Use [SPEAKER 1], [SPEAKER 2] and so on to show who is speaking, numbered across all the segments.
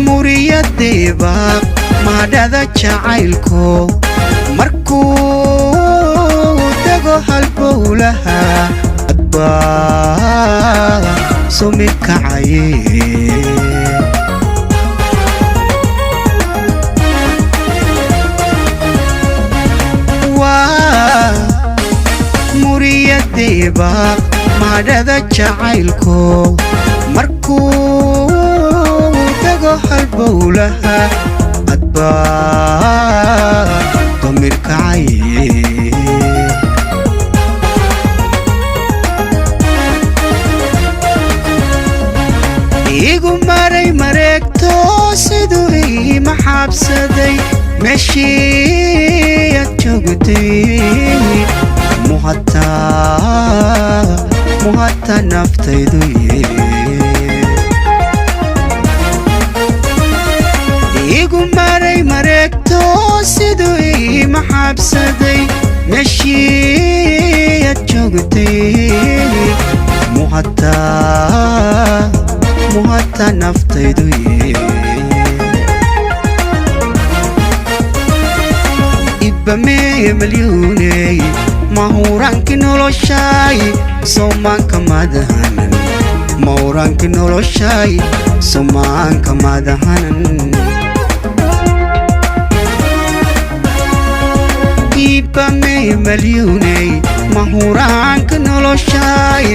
[SPEAKER 1] muriyadeba madada jacaylko markuu dago halbowlaha adba sumid kacaye muriyadeba madada jacaylko markuu dago halbowlaha adba ضمير kacaye igu maray mareegto siduu ii maxaabsaday meeshii aad joogtay muhata naftaydu igu maray mareegto siduu ii maxaabsaday meeshii aad joogtay muhata naftaydu ibamee malyuuney mahuraanki noloshay somaanka madahanan mahuraanki noloshay somaanka madahanan ibamee malyuuney mahuraanki noloshay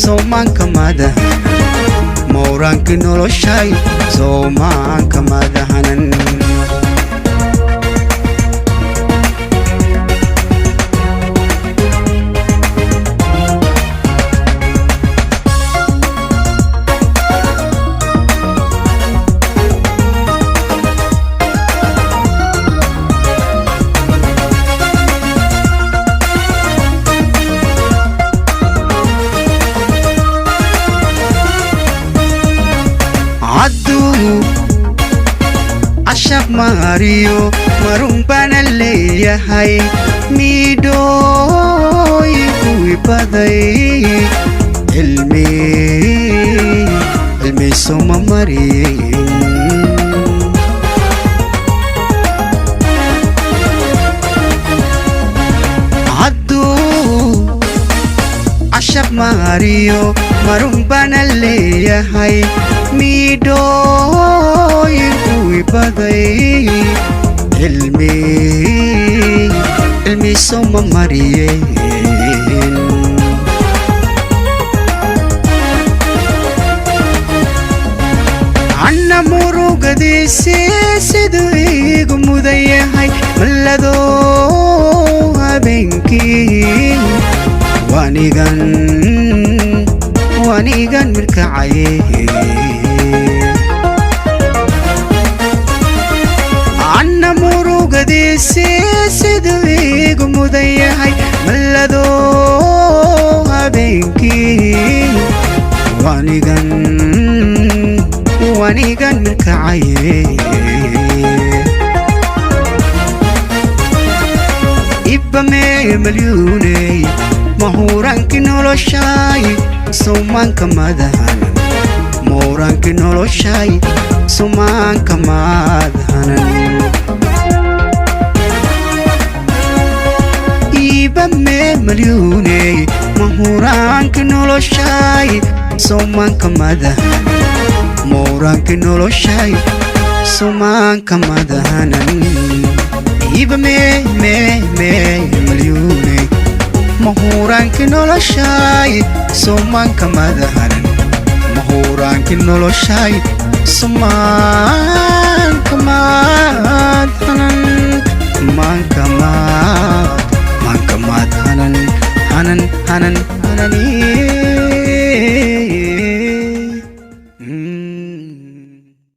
[SPEAKER 1] somaanka madahanan mahuraanki noloshay somaanka madahanan عشق ماريو مرمبان اللي يحي ميدوي كوي بداي علمي سوما مريم عدو عشق ماريو مرمبان اللي يحي ميدوي كوي بداي علمي سوما مريم عنا مروقدي سيدو إيقو مذيحي ملدو هبينكي وانيغان مركعي عنا مروقدي سيدو إيقو مذيحي ملدو هبينكي وانيغان مركعي ibamee malyuuney mahuraanki noloshay somaanka madahanan mahuraanki noloshay somaanka madahanan ibamee malyuuney mahuraanki noloshay somaanka madahanan mahuraanki noloshay somaanka madahanan ibamee malyuuney mahuraanki noloshay somaanka madahanan mahuraanki noloshay somaanka madahanan manka madahanan hanan